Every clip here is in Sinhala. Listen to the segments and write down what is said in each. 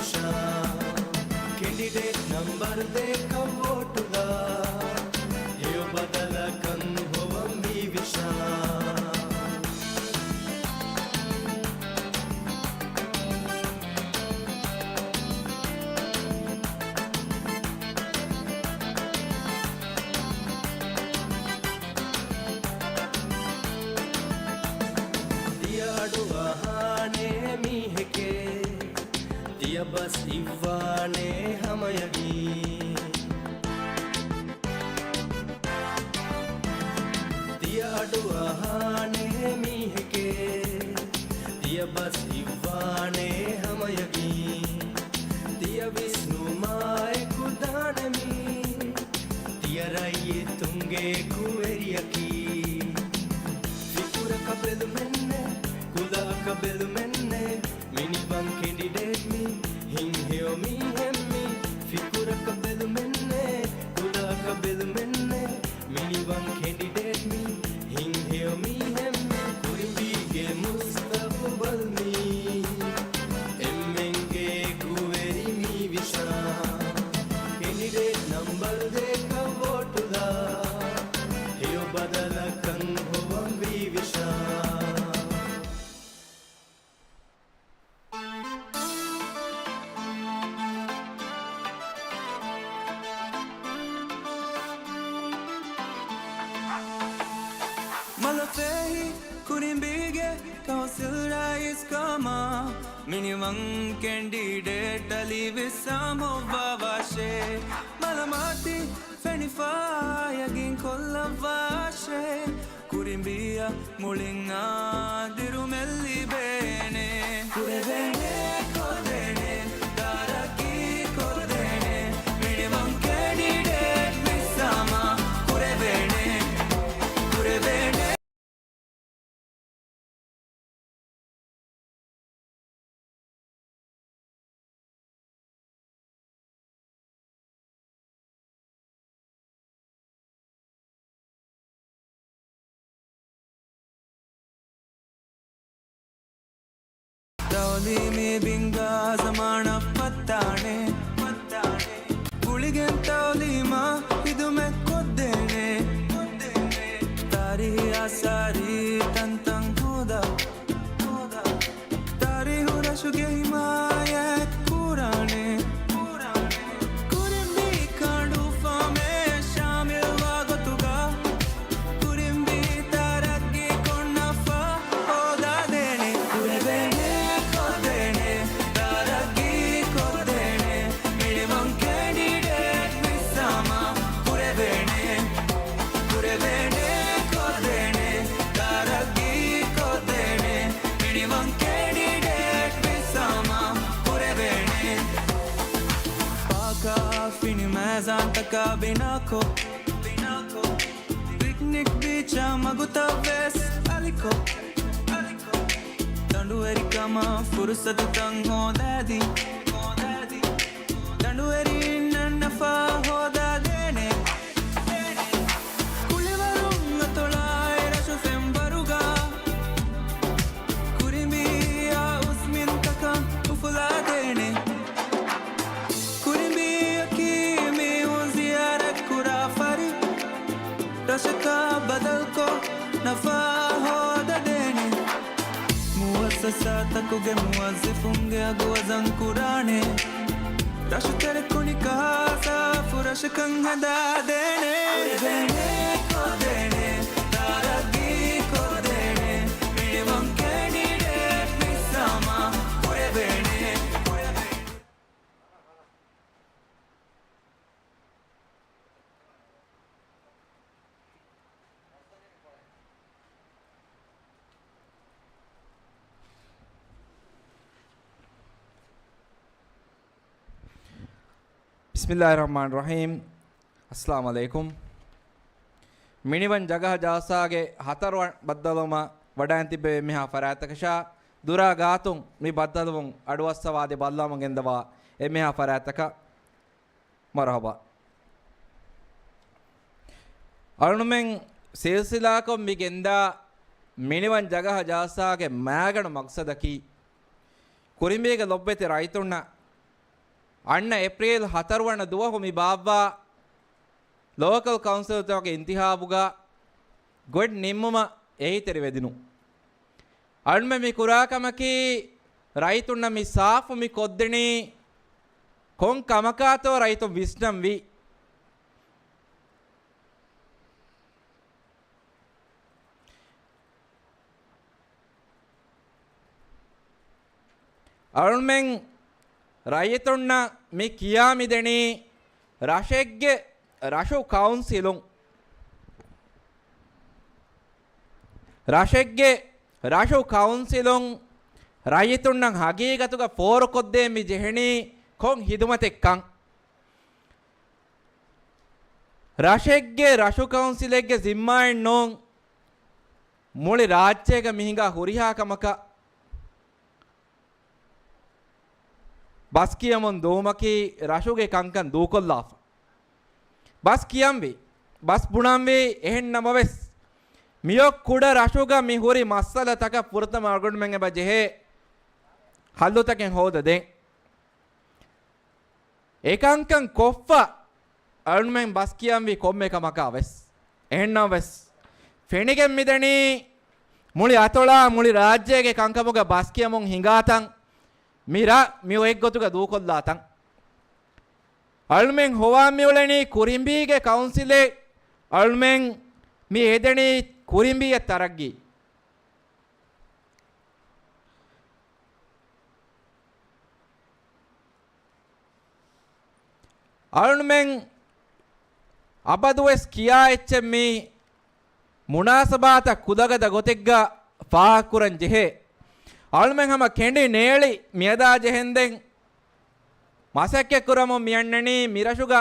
विशा कैंडिडेट नंबर देख वोटुला यो बदल कन होवंगी विशा बस इवाने हमयगी दिया अडुआने मीहके दिया बस इवाने हमयगी दिया विष्णु माए कुदानमी दिया राये तुंगे कुएरियकी फिकुर कबेल मेन्ने कुदा कबेल मेन्ने मिनी बन कैंडिडेट मी हिंग हेओ मी हेम्मी फिकुर कबेल मेन्ने कुदा कबेल मेन्ने मिनी बन कैंडिडेट मी हिंग हेओ मी हेम्मी कुरिंबी गे मुस्तक़बल मी एम्मेंगे कुवेरी मी विशा कैंडिडेट नंबर देख वोटुला हेओ बदल कन होवंगी विशा Malafehi kurimbige councilra is kama minimum candidate ali visamo vavashe malamati fenifa yagin kollavashe kurimbia mulinga dirumelli bene kurevene kodene daraki kodene minimum candidate visama kurevene kurevene Tawli me binga zamana pattane pattane guligen tawli ma idu me koddene koddene tari asari tantan hoda hoda tari hurashuge himaya kurane kurane kurimbi kandu fame shamil wagotuga kurimbi taraggi konnafa hoda dene kurevene Zantaka binako binako picnic beach maguta west aliko aliko dandu erikama fursatu tang hodadi hodadi dandu eri nannafa hoda dene dene kulivarum atola erashu fembaruga kurimbiya usmin taka ufula dene रशका बदल को नफा हो देने मुअस्ससा तकुगे मुअज़्ज़िफ़ुंगे अगुवज़न कुराने रश तेरे कुनी कहा सा फुरश कंगदा देने देने को देने तारगी को देने मिनिमम कैंडिडेट मिसामा पूरे बेने बिस्मिल्लाहिर्रहमानिर्रहीम अस्सलाम वालेकुम मिनिवन जगह जासागे हतरवन बद्दलुम वडान तिबे मिहा फरातकशा दुरा गातुं मि बद्दलुम अडवස්සවාදේ බල්ලාම ගෙන්දවා එමිහා फरातක मरहबा अरुणमें सिलसिलाको मि ගෙන්දා मिनिवन जगह जासागे මෑගණ මක්සදකි ಕುರಿಂಬೇಗ ಲೊಬ್ಬೆತೆ ರೈತುಣ್ಣ අන්න ඒප්‍රිල් 4 වන දුවහු මි බාබ්වා ලෝකල් කවුන්සිල් තෝගේ ඉන්තිහාබුගා ගොඩ් නිම්මම ඒහිතෙරි වෙදිනු අන්න මි කුරාකමකි ರೈತುನ್ನ ಮಿ ಸಾಫು ಮಿ ಕೊದ್ದೆಣಿ ಕೊಂ ಕಮಕಾತೋ ರೈತು ವಿಸ್ನಂ ವಿ ಅರುಣ್ಮೆಂ ರೈತುನ್ನ ಮಿ ಕಿಯಾಮಿದೆಣಿ ರಶೆಗ್ಗೆ ರಶು ಕೌನ್ಸಿಲುಂ ರಶೆಗ್ಗೆ ರಶು ಕೌನ್ಸಿಲುಂ ರೈತುಣ್ಣಂ ಹಗೀಗತುಗ ಫೋರು ಕೊದ್ದೆ ಮಿ ಜೆಹಣಿ ಕೊಂ ಹಿದುಮತೆಕ್ಕಂ ರಶೆಗ್ಗೆ ರಶು ಕೌನ್ಸಿಲೆಗ್ಗೆ ಜಿಮ್ಮಾಯಣ್ಣೋಂ ಮುಳಿ ರಾಜ್ಯಗ ಮಿಹಿಂಗ ಹುರಿಹಾಕಮಕ ಬಸ್ ಕಿಯಮೊನ್ ದೋಮಕಿ ರಶುಗೆ ಕಂಕನ್ ದೂಕೊಲ್ಲಾಫ ಬಸ್ ಕಿಯಂವಿ ಬಸ್ ಬುಣಂವಿ ಎಹೆನ್ನಮವೆಸ್ ಮಿಯೊಕ್ ಕುಡ ರಶುಗ ಮಿ ಹುರಿ ಮಸ್ಸಲ ತಕ ಪುರತಮ ಅರ್ಗುಂಡ್ಮೆಂಗೆ ಬಜೆಹೆ ಹಲ್ಲುತಕೆನ್ ಹೋದದೆ ಏಕಾಂಕಂ ಕೊಫ್ಫ ಅರ್ಗುಂಡ್ಮೆಂಗ್ ಬಸ್ ಕಿಯಂವಿ ಕೊಮ್ಮೆಕ ಮಕಾವೆಸ್ ಎಹೆನ್ನವೆಸ್ ಫೆಣಿಗೆಂ ಮಿದಣಿ ಮುಳಿ ಅತೊಳಾ ಮುಳಿ ರಾಜ್ಯಗೆ ಕಂಕಮುಗ ಬಸ್ ಕಿಯಮೊನ್ ಹಿಂಗಾತಂ ಮಿರಾ ಮಿಯೊ ಎಗ್ಗೊತುಗ ದೂಕೊಲ್ಲಾತಂ ಅಳ್ಮೆಂಗ್ ಹೋವಾ ಮಿಯುಳನಿ ಕುರಿಂಬಿಗೆ ಕೌನ್ಸಿಲೆ ಅಳ್ಮೆಂಗ್ ಮಿ ಎದಣಿ ಕುರಿಂಬಿಯ ತರಗ್ಗಿ ಅಳ್ಮೆಂಗ್ ಅಬದುವೆಸ್ ಕಿಯಾ ಎಚ್ಚೆಮ್ಮಿ ಮುನಾಸಬಾತ ಕುದಗದ ಗೊತೆಗ್ಗ ಫಾಕುರನ್ ಜೆಹೆ ಅಳ್ಮೆಂಗ್ ಹಮ ಕೆಂಡಿ ನೇಳಿ ಮಿಯದಾ ಜೆಹೆಂದೆಂಗ್ ಮಸಕ್ಕೆ ಕುರಮೊ ಮಿಯಣ್ಣನಿ ಮಿರಶುಗ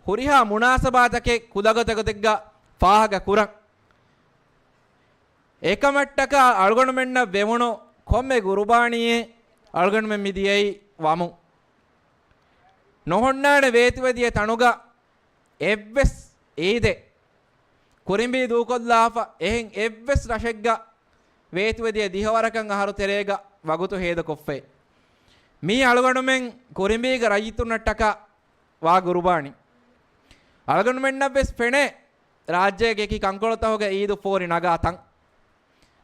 ಹುರಿಹಾ ಮುನಾಸಬಾತಕೆ ಕುದಗತಗತೆಗ್ಗ ಫಾಹಗ ಕುರಂ ಏಕಮಟ್ಟಕ ಅಳ್ಗೊಣಮೆಣ್ಣ ಬೆವಣು ಕೊಮ್ಮೆ ಗುರುಬಾಣಿಯೇ ಅಳ್ಗೊಣಮೆ ಮಿದಿಯೈ ವಾಮು නොහොන්නාන වේතිවදිය තනුග එව්වෙස් ඒදේ කුරිම්බී දූකොල්ලාෆ එහෙන් එව්වෙස් රශෙග්ග වේතිවදිය දිහවරකන් අහරු තෙරේග වගුතු හේද කොෆ්ෆේ මී අලගොණුමෙන් කුරිම්බීග රජිතුන්නට්ටක වා ගුරුබාණි අලගොණුමෙන්නබ්බෙස් පෙනේ ರಾಜ್ಯಗೆ ಕಂಕೊಳತ ಹೋಗ ಈದು ಫೋರಿ ನಗಾತಂ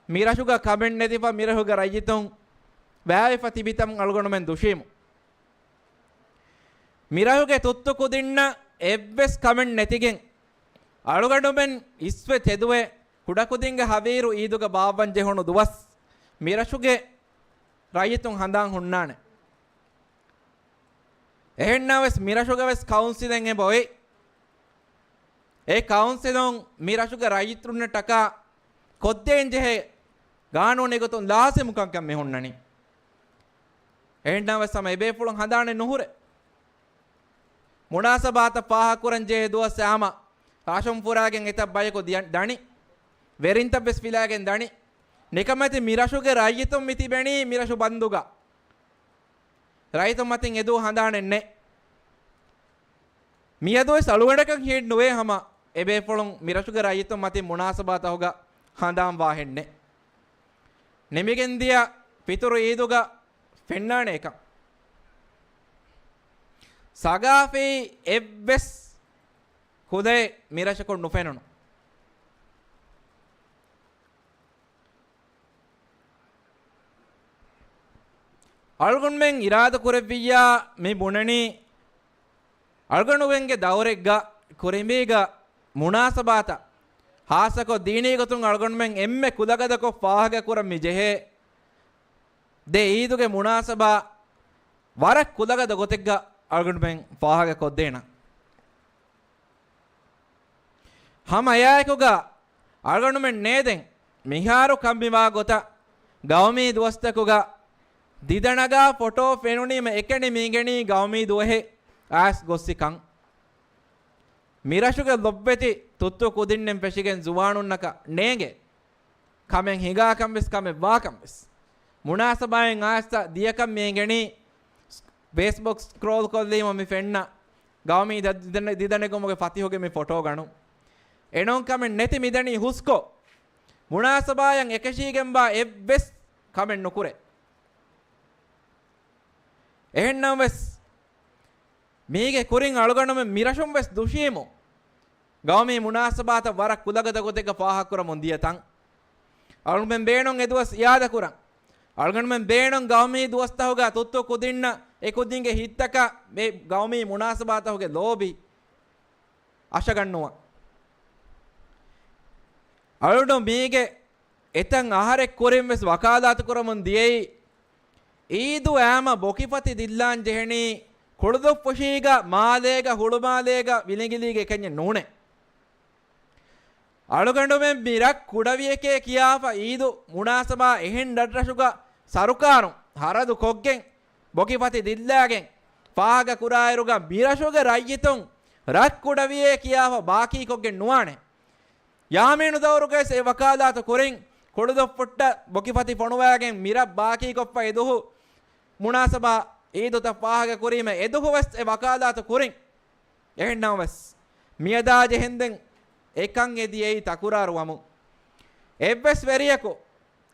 ಮಿರಶುಗ ಕಮೆಂಟ್ ನೆದಿಫ ಮಿರಹುಗ ರಜಿತಂ ವ್ಯಾಯಫ ತಿಬಿತಂ ಅಲ್ಗೊಣಮೆನ್ ದುಶೀಮು ಮಿರಹುಗೆ ತುತ್ತು ಕುದಿಣ್ಣ ಎವ್ವೆಸ್ ಕಮೆಂಟ್ ನೆತಿಗೆನ್ ಅಳುಗಡುಮೆನ್ ಇಸ್ವೆ ತೆದುವೆ ಹುಡಕುದಿಂಗ ಹವೀರು ಈದುಗ ಬಾಬನ್ ಜೆಹೊಣು ದುವಸ್ ಮಿರಶುಗೆ ರಜಿತಂ ಹಂದಾಂ ಹುಣ್ಣಾನೆ ಎಹೆಣ್ಣವೆಸ್ ಮಿರಶುಗವೆಸ್ ಕೌನ್ಸಿಲೆಂಗೆ ಬೋಯ್ ඒ කවුන්සිලොන් මිරශුග රජිත්‍රුන්න ටකා කොද්දෙන් ජෙහෙ ගානෝ නෙගතුන් ලාසෙ මුකංකම් මෙහොන්නනි එන්නව සම එබේ පුලන් හදානේ නුහුර මුනාසබාත පාහකුරන් ජෙහෙ දුවස් යාම රාෂම් පුරාගෙන් එත බයකො දණි වෙරින්ත බෙස් පිලාගෙන් දණි නිකමැති මිරශුගේ රජිතුම් මිති බැණි මිරශු බන්දුගා රයිතුම් මතින් එදෝ හදානේ නේ මියදෝ සලුවඩකන් හිට නොවේ හම එබේ පොළොන් මිරශුග රයිතුම් මතින් මුනාසබාත හොග හඳාම් වාහෙන්නේ නෙමිගෙන් දිය පිතුරු ඊදුග ෆෙන්නාන එක සගාෆී එව්වෙස් හුදේ මිරශකොන් නුෆෙනනු අල්ගොන්මෙන් ඉරාද කුරෙවියා මේ බුණනි ಅಳ್ಗಣುವೆಂಗೆ ದೌರೆಗ್ಗ ಕುರಿಮೀಗ ಮುನಾಸಬಾತ ಹಾಸಕೊ ದೀನೀಗತುಂ ಅಳ್ಗಣುಮೆಂ ಎಮ್ಮೆ ಕುದಗದಕೊ ಫಾಹಗ ಕುರ ಮಿಜೆಹೆ ದೆ ಈದುಗೆ ಮುನಾಸಬಾ ವರ ಕುದಗದ ಗೊತೆಗ್ಗ ಅಳ್ಗಣುಮೆಂ ಫಾಹಗ ಕೊದ್ದೇಣ ಹಮ ಅಯಾಯಕುಗ ಅಳ್ಗಣುಮೆಂ ನೇದೆಂ ಮಿಹಾರು ಕಂಬಿವಾ ಗೊತ ಗೌಮಿ ದುವಸ್ತಕುಗ ದಿದಣಗ ಫೋಟೋ ಫೆನುಣಿಮ ಎಕೆಣಿ ಮೀಗೆಣಿ ಗೌಮಿ ದುವಹೆ ಆಸ್ ಗೊಸ್ಸಿಕಂ ಮಿರಶುಗೆ ಲೊಬ್ಬೆತಿ ತುತ್ತು ಕುದಿಣ್ಣೆಂ ಪೆಶಿಗೆನ್ ಜುವಾಣುನ್ನಕ ನೇಗೆ ಕಮೆಂ ಹಿಗಾ ಕಂಬಿಸ್ ಕಮೆ ವಾ ಕಂಬಿಸ್ ಮುನಾಸಬಾಯೆನ್ ಆಸ್ತ ದಿಯಕಂ ಮೇಗೆಣಿ ಫೇಸ್ಬುಕ್ ಸ್ಕ್ರೋಲ್ ಕೊಲ್ಲೀಮ ಮಿ ಫೆಣ್ಣ ಗೌಮಿ ದಿದನೆಗೊಮಗೆ ಫತಿ ಹೋಗೆ ಮಿ ಫೋಟೋ ಗಣು ಎಣೋಂ ಕಮೆಂ ನೆತಿ ಮಿದಣಿ ಹುಸ್ಕೊ ಮುನಾಸಬಾಯೆನ್ ಎಕಶೀಗೆಂ ಬಾ ಎವ್ವೆಸ್ ಕಮೆಂ ನುಕುರೆ ಎಹೆನ್ನಂ ವೆಸ್ මීගේ කුරින් අලුගණුම මිරෂුම් වෙස් දුෂීමු ගවමී මුනාසබාත වරක් කුලගද ගොතෙක පාහක් කර මොන්දියතන් අලුගණුම බේනොන් එදුවස් යාද කුරන් අලුගණුම බේනොන් ගවමී දුවස්තහුගා තුත්තු කුදින්න ඒ කුදින්ගේ හිත්තක මේ ගවමී මුනාසබාතහුගේ ලෝබි අශගන්නවා අලුගණුම මීගේ එතන් ආහාරෙක් කුරින් වෙස් වකාදාත කරමුන් දියයි ඊදු ෑම බොකිපති දිල්ලාන් ජෙහෙනි කොළදො පොෂීග මාදේග හුළුමාදේග විලිගිලීගේ කෙන්නේ නෝනේ අලුගඬුමෙන් මිරක් කුඩවියකේ කියාප ඊදු මුනාසබා එහෙන් ඩඩරෂුග සරුකාරු හරදු කොග්ගෙන් බොකිපති දිල්ලාගෙන් පාග කුරායරුග මිරෂුග රයියතුන් රත් කුඩවියේ කියාප බාකී කොග්ගෙන් නුවානේ යාමේනු දවරුගේ සේ වකාදාත කුරින් කොළදො පොට්ට බොකිපති පොණුවාගෙන් මිරක් බාකී කොප්ප එදුහු මුනාසබා ඊදුත පාහග කුරීම එදුහුවස් ඒ වකාදාත කුරින් එහෙන්නවස් මියදා ජෙහෙන්දෙන් එකන් එදී ඒ තකුරාරුවමු එබ්බස් වෙරියකෝ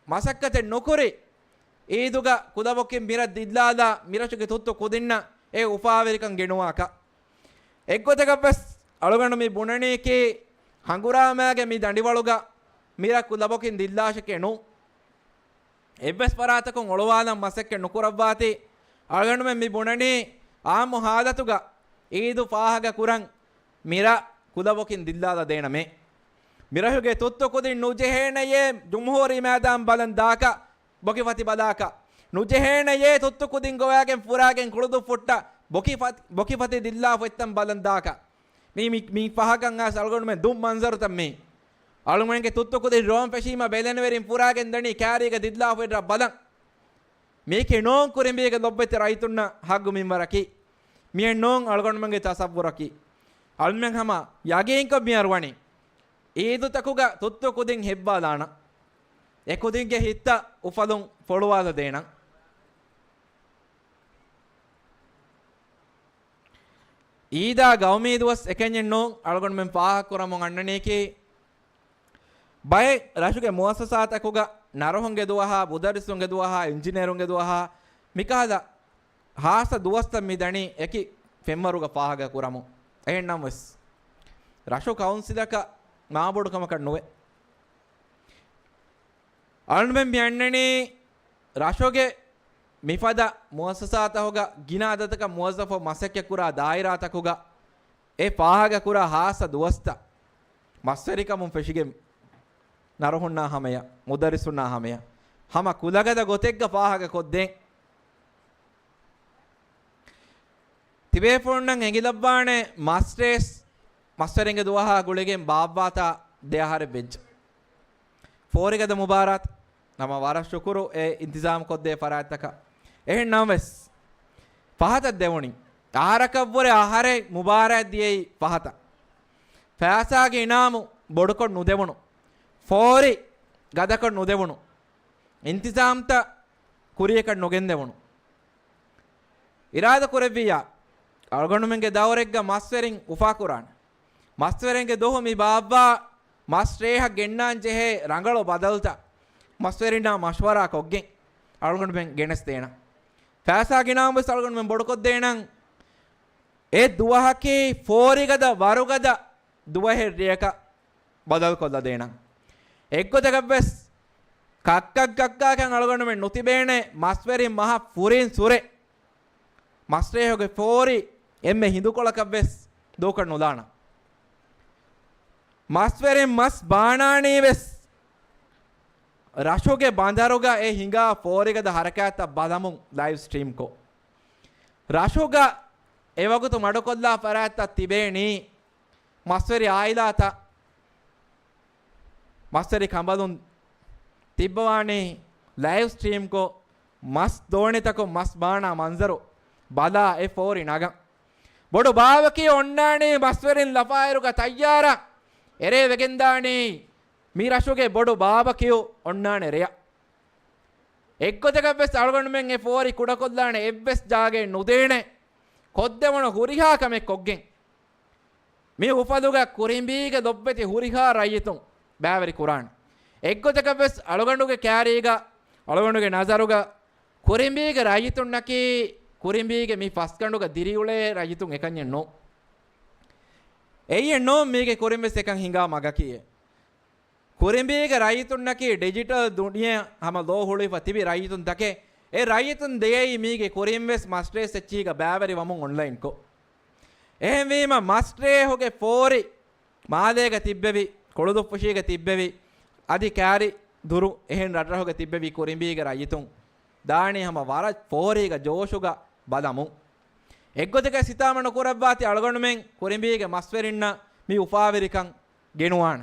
මසක්කත නොකරි ඊදුග කුදබොක්කෙන් මිර දිල්ලාදා මිරචුගේ තුත්තු කුදින්න ඒ උපාවරිකන් ගෙනුවාක එක්ගොතකපස් අලුගණු මේ බුණණේකේ හංගුරාමයාගේ මේ දඬිවලුග මිරක් කුදබොකින් දිල්ලාශකේ නෝ එබ්බස් පරාතකන් ඔලවාදම් මසක්කේ නොකරවාති අලුගණු මේ බුණණේ ආමු හාදතුග ඊදු පාහග කුරන් මිර ಕುದಬೊಕಿನ್ ದಿಲ್ಲಾದ ದೇಣಮೆ ಮಿರಹುಗೆ ತುತ್ತು ಕುದಿನ್ ನುಜೆಹೇಣಯೇ ಜುಮ್ಹೂರಿ ಮೇದಾಂ ಬಲನ್ ದಾಕ ಬೊಕಿಫತಿ ಬದಾಕ ನುಜೆಹೇಣಯೇ ತುತ್ತು ಕುದಿನ್ ಗೋಯಾಗೆನ್ ಫುರಾಗೆನ್ ಕುಳುದು ಫುಟ್ಟ ಬೊಕಿಫತಿ ದಿಲ್ಲಾ ಫೆತ್ತಂ ಬಲನ್ ದಾಕ ಮೀ ಪಹಕಂ ಆಸ್ ಅಲ್ಗೊಂಡು ಮೆ ದುಮ್ ಮಂಜರು ತಮ್ಮಿ ಅಳುಮಣಿಗೆ ತುತ್ತು ಕುದಿನ್ ರೋಮ್ ಫೆಶೀಮ ಬೆಲೆನವೆರಿನ್ ಫುರಾಗೆನ್ ದಣಿ ಕ್ಯಾರಿಗೆ ದಿಲ್ಲಾ ಫೆಡ್ರ ಬಲನ್ ಮೇಕೆ ನೋಂ ಕುರಿಂಬಿಗೆ ಲೊಬ್ಬೆತೆ ರೈತುನ್ನ ಹಗ್ಗು ಮಿಂಬರಕಿ ಮಿಯನ್ ನೋಂ ಅಲ್ಗೊಂಡು ಮಂಗೆ ತಸವ್ವುರಕಿ ಅಲ್ಮೆಂ ಹಮ ಯಾಗೇಂಕ ಮಿಯರ್ವಣಿ ಈದು ತಕುಗ ತುತ್ತು ಕುದಿನ್ ಹೆಬ್ಬಾದಾಣ ಎ ಕುದಿನ್ಗೆ ಹಿತ್ತ ಉಫಲುಂ ಫೊಳುವಾದ ದೇಣ ಈದಾ ಗೌಮಿ ದಿವಸ್ ಎಕೆಂಜೆನ್ನೋ ಅಳಗೊಂಡು ಮೆಂ ಪಾಹ ಕುರಮೊ ಅಣ್ಣನೇಕಿ ಬೈ ರಾಶುಗೆ ಮುಅಸ್ಸಸಾತಕುಗ ನರಹೊಂಗೆ ದುವಹ ಬುದರಿಸುಂಗೆ ದುವಹ ಇಂಜಿನಿಯರುಂಗೆ ದುವಹ ಮಿಕಾದ ಹಾಸ ದುವಸ್ತ ಮಿದಣಿ ಎಕಿ ಫೆಮ್ಮರುಗ ಪಾಹಗ ಕುರಮು එහෙනම් වස් රෂෝ කවුන්සිලක මාබොඩුකමක නොවේ අනුමෙන් යන්නනේ රෂෝගේ මිෆද මුවස්සසාතහොග ගිනාදතක මුවස්සෆෝ මසක්‍ය කුරා දායිරාතකුග ඒ පාහග කුරා හාස දුවස්ත මස්සරිකමුන් ෆෙෂිගෙ නරහුන්නා හමය මුදරිසුන්නා හමය හම කුලගද ගොතෙක්ග පාහග කොද්දෙන් තිබේ පොන්නන් එගිලබ්බානේ මාස්ටර්ස් මස්ටරින්ග දුවහා ගුලගෙන් බාබ්බාතා දෙහාර බෙජ් ෆෝරිගද මුබාරත් නම වරස් ශුකුරු ඒ ඉන්තිසාම් කොද්දේ ෆරාත්තක එහෙන් නමස් පහත දෙවණි ආරකව්වර ආහාරේ මුබාරත් දියයි පහත ෆෑසාගේ ඉනාමු බොඩකො නුදෙවණු ෆෝරි ගදකො නුදෙවණු ඉන්තිසාම්ත කුරියක නොගෙන් දෙවණු ඉරාද කුරෙවියා අල්ගොණුමෙන්ගේ දවරෙක්ග මස්වරින් උෆා කුරාන මස්වරෙන්ගේ දොහොමි බාබ්බා මස්රේහ ගෙන්නාන් ජෙහෙ රංගලෝ බදල්ත මස්වරින්නා මෂ්වරා කොග්ගෙන් අල්ගොණුමෙන් ගෙනස් දේන ෆෑසා ගිනාම් බස් අල්ගොණුමෙන් බොඩකොත් දේනන් ඒ දුවහකේ ෆෝරිගද වරුගද දුවහෙ රියක බදල් කොල්ල දේනන් එක්කොතක බස් කක්කන් අල්ගොණුමෙන් නොතිබේනේ මස්වරින් මහ ෆුරින් සුරේ මස්රේහගේ ෆෝරි එම්මෙ හිඳු කොලක වෙස් දෝකඩ නොදාන මස්වරෙන් මස් බානානේ වෙස් රෂෝගේ බඳරුග ඒ හිඟා ෆෝරිගද හරකෑත බලමුන් ලයිව් ස්ට්‍රීම් කෝ රෂෝග ඒ වගුතු මඩකොල්ලා පරාත්ත තිබේනි මස්වරි ආයිලාත මස්වරි කඹලුන් තිබ්බවානේ ලයිව් ස්ට්‍රීම් කෝ මස් දෝණිතකෝ මස් බානා ಮಂಜರು බලා ඒ ෆෝරි නග බොඩු බාවකී ඔන්නානේ මස්වරින් ලපායරුග තයාර එරේ වෙගෙන්දානේ මී රෂුගේ බොඩු බාවකී ඔන්නානේ රෙය එක්කොතක බස් අල්ගොණුමෙන් ඒ ෆෝරි කුඩ කොල්ලානේ එබ්බස් ජාගේ නුදේනේ කොද්දමන හුරිහා කමෙක් කොග්ගෙන් මේ උපදුග කුරිම්බීගේ දොබ්බෙති හුරිහා රයිතුන් බෑවරි කුරාන් එක්කොතක බස් අල්ගොණුගේ කෑරීග අල්ගොණුගේ නසරුග කුරිම්බීගේ රයිතුන් නකී ಕುರಿಂಬಿಗೆ ಮೀ ಫಸ್ಟ್ ಕಂಡುಗ ದಿರಿಯುಳೆ ರೈತುಂ ಎಕನ್ಯನ್ನೋ ಎಯ್ಯನ್ನೋ ಮೀಗೆ ಕುರಿಂಬೆಸ್ ಎಕಂ ಹಿಂಗಾ ಮಗಕಿಯೆ ಕುರಿಂಬಿಗೆ ರೈತುನ್ನಕಿ ಡಿಜಿಟಲ್ ದುನಿಯಾ ಹಮ ಲೋ ಹುಳಿ ಫತಿಬಿ ರೈತುಂ ತಕೆ ಎ ರೈತುಂ ದೇಯಿ ಮೀಗೆ ಕುರಿಂಬೆಸ್ ಮಸ್ಟ್ರೇ ಸೆಚ್ಚಿಗ ಬ್ಯಾವರಿ ವಮುಂ ಆನ್ಲೈನ್ ಕೋ එහෙම වීම මස්ට්‍රේ හොගේ ෆෝරි මාදේක තිබ්බෙවි කොළුදු පුෂීක තිබ්බෙවි අදි කෑරි දුරු එහෙන් රට හොගේ තිබ්බෙවි කුරිම්බීක රයිතුන් දාණේ හැම වර ෆෝරික ජෝෂුග බදමු එක්ගොතක සිතාමන කුරබ්බාති අලගොණුමෙන් කුරිම්බීක මස්වරින්න මි උපාවරිකන් ගෙනුවාන